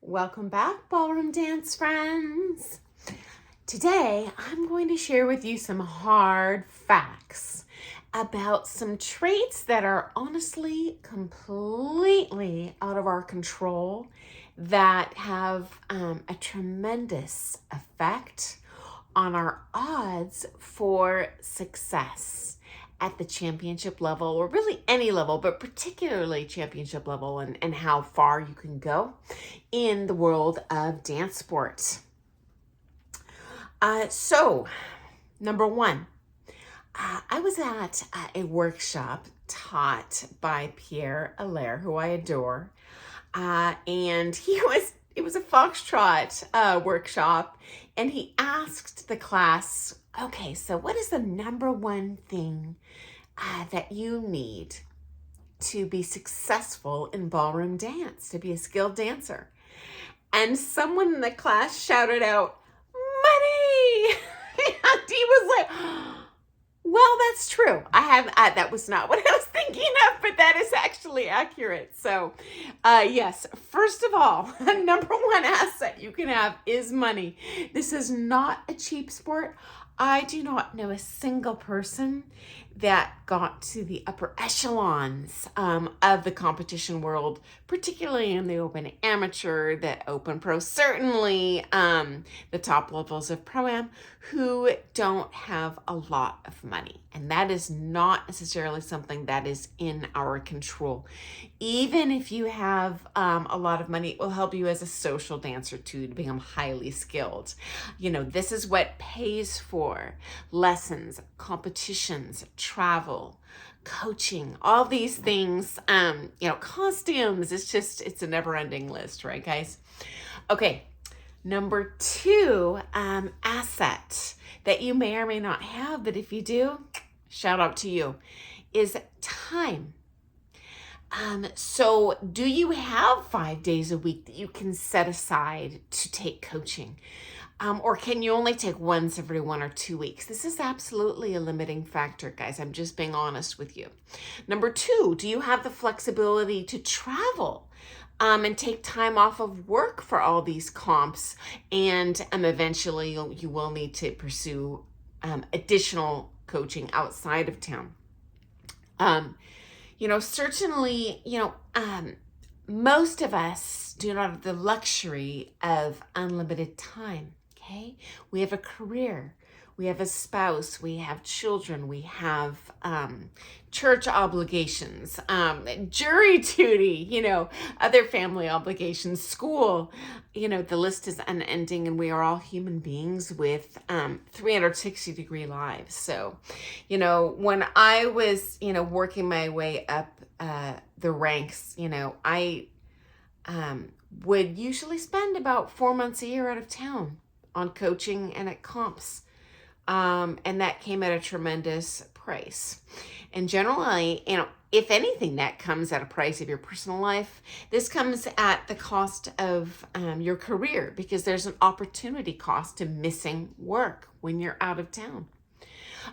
Welcome back, ballroom dance friends. Today, I'm going to share with you some hard facts about some traits that are honestly completely out of our control that have a tremendous effect on our odds for success at the championship level, or really any level, but particularly championship level, and how far you can go in the world of dance sports. So, number one, I was at a workshop taught by Pierre Allaire, who I adore, and it was a foxtrot workshop, and he asked the class, okay, so what is the number one thing that you need to be successful in ballroom dance, to be a skilled dancer? And someone in the class shouted out, money! And he was like, well, that's true. That was not what I was thinking of, but that is actually accurate. So, yes, first of all, number one asset you can have is money. This is not a cheap sport. I do not know a single person that got to the upper echelons of the competition world, particularly in the open amateur, the open pro, certainly the top levels of pro-am, who don't have a lot of money. And that is not necessarily something that is in our control. Even if you have a lot of money, it will help you as a social dancer too, to become highly skilled. You know, this is what pays for lessons, competitions, travel, coaching, all these things, costumes. It's a never-ending list, right, guys? Okay, number two, asset that you may or may not have, but if you do, shout out to you, is time. So do you have 5 days a week that you can set aside to take coaching? Or can you only take once every 1 or 2 weeks? This is absolutely a limiting factor, guys. I'm just being honest with you. Number two, do you have the flexibility to travel and take time off of work for all these comps? And eventually you will need to pursue additional coaching outside of town. Certainly, most of us do not have the luxury of unlimited time. Okay, we have a career, we have a spouse, we have children, we have church obligations, jury duty, other family obligations, school, the list is unending, and we are all human beings with 360-degree lives. So, when I was, working my way up the ranks, I would usually spend about 4 months a year out of town on coaching and at comps. And that came at a tremendous price. And generally, if anything, that comes at a price of your personal life. This comes at the cost of your career, because there's an opportunity cost to missing work when you're out of town.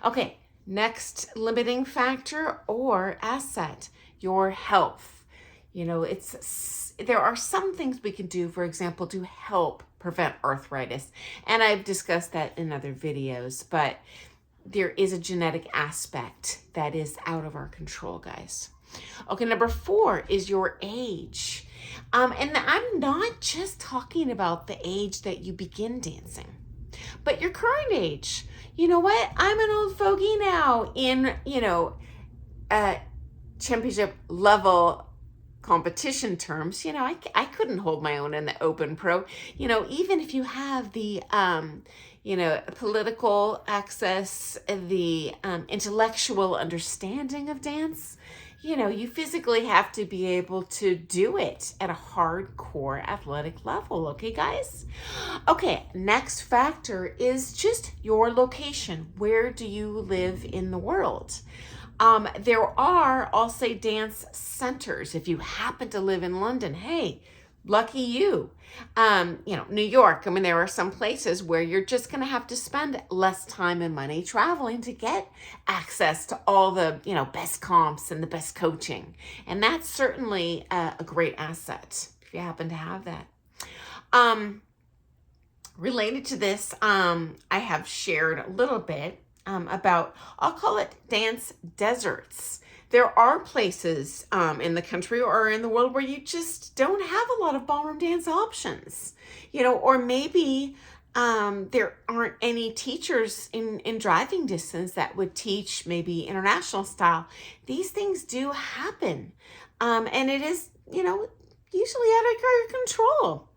Okay, next limiting factor or asset, your health. There are some things we can do, for example, to help prevent arthritis. And I've discussed that in other videos, but there is a genetic aspect that is out of our control, guys. Okay, number four is your age. And I'm not just talking about the age that you begin dancing, but your current age. You know what? I'm an old fogey now in, championship level competition terms. I couldn't hold my own in the open pro. Even if you have the political access, the intellectual understanding of dance, you physically have to be able to do it at a hardcore athletic level. Okay, guys? Okay, next factor is just your location. Where do you live in the world? There are, I'll say, dance centers. If you happen to live in London, hey, lucky you. New York, there are some places where you're just going to have to spend less time and money traveling to get access to all the, best comps and the best coaching. And that's certainly a great asset if you happen to have that. Related to this, I have shared a little bit about, I'll call it dance deserts. There are places in the country or in the world where you just don't have a lot of ballroom dance options, or maybe there aren't any teachers in driving distance that would teach maybe international style. These things do happen. And it is, usually out of your control.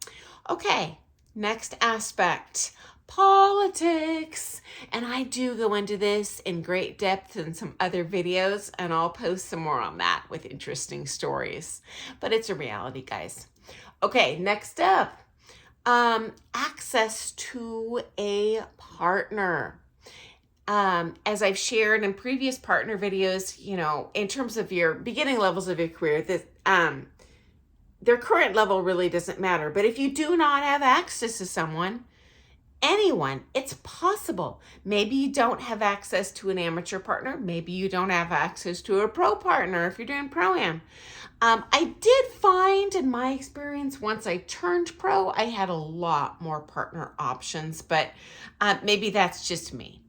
Okay, next aspect, politics. And I do go into this in great depth in some other videos, and I'll post some more on that with interesting stories. But it's a reality, guys. Okay, next up, access to a partner. As I've shared in previous partner videos, in terms of your beginning levels of your career, their current level really doesn't matter. But if you do not have access to someone, anyone, it's possible. Maybe you don't have access to an amateur partner. Maybe you don't have access to a pro partner if you're doing pro-am. I did find in my experience, once I turned pro, I had a lot more partner options, but maybe that's just me.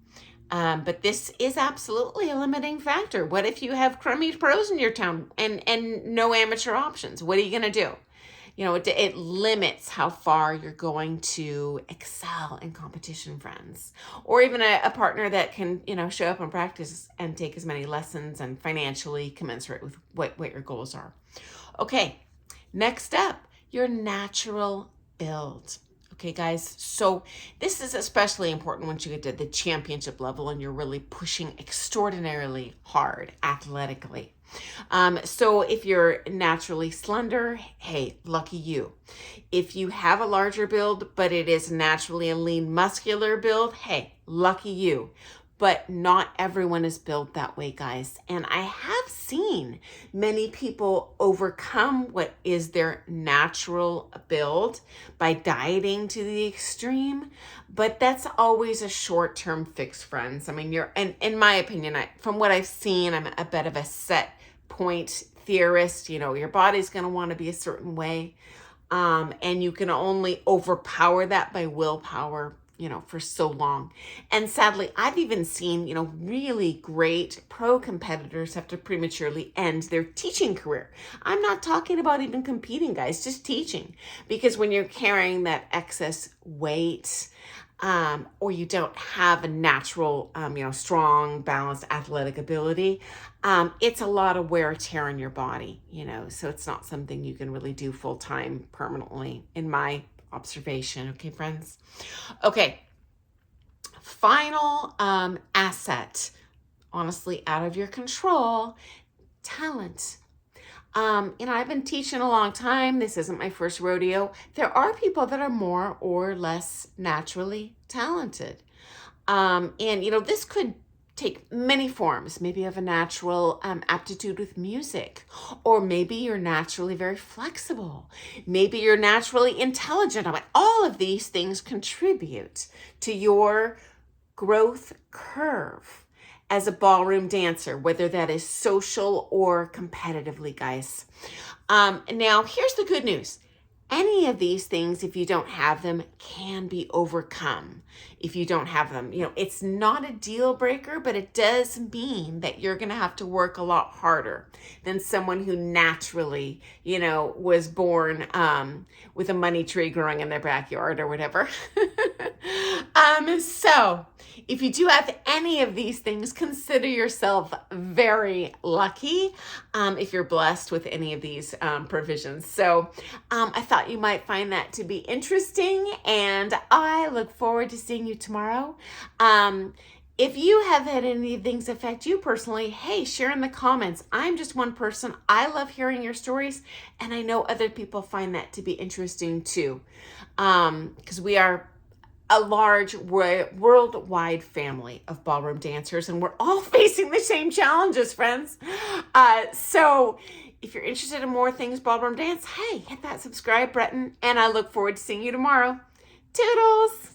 But this is absolutely a limiting factor. What if you have crummy pros in your town and no amateur options? What are you going to do? It limits how far you're going to excel in competition, friends. Or even a partner that can, show up and practice and take as many lessons and financially commensurate with what your goals are. Okay, next up, your natural build. Okay, guys, so this is especially important once you get to the championship level and you're really pushing extraordinarily hard athletically. So if you're naturally slender, hey, lucky you. If you have a larger build, but it is naturally a lean muscular build, hey, lucky you. But not everyone is built that way, guys. And I have seen many people overcome what is their natural build by dieting to the extreme. But that's always a short-term fix, friends. I mean, and in my opinion, from what I've seen, I'm a bit of a set point theorist. Your body's going to want to be a certain way. And you can only overpower that by willpower, for so long. And sadly, I've even seen, really great pro competitors have to prematurely end their teaching career. I'm not talking about even competing, guys, just teaching. Because when you're carrying that excess weight, or you don't have a natural, strong, balanced athletic ability, it's a lot of wear and tear on your body, so it's not something you can really do full time permanently in my observation. Okay, friends. Okay. Final asset, honestly, out of your control, talent. I've been teaching a long time. This isn't my first rodeo. There are people that are more or less naturally talented. This could take many forms. Maybe you have a natural aptitude with music, or maybe you're naturally very flexible. Maybe you're naturally intelligent. All of these things contribute to your growth curve as a ballroom dancer, whether that is social or competitively, guys. Now, here's the good news. Any of these things, if you don't have them, can be overcome. If you don't have them, it's not a deal breaker, but it does mean that you're going to have to work a lot harder than someone who naturally, was born with a money tree growing in their backyard or whatever. So if you do have any of these things, consider yourself very lucky if you're blessed with any of these provisions. So I thought you might find that to be interesting, and I look forward to seeing you tomorrow. If you have had any things affect you personally, hey, share in the comments. I'm just one person. I love hearing your stories, and I know other people find that to be interesting too, because we are a large worldwide family of ballroom dancers, and we're all facing the same challenges, friends. So if you're interested in more things ballroom dance, hey, hit that subscribe button, and I look forward to seeing you tomorrow. Toodles!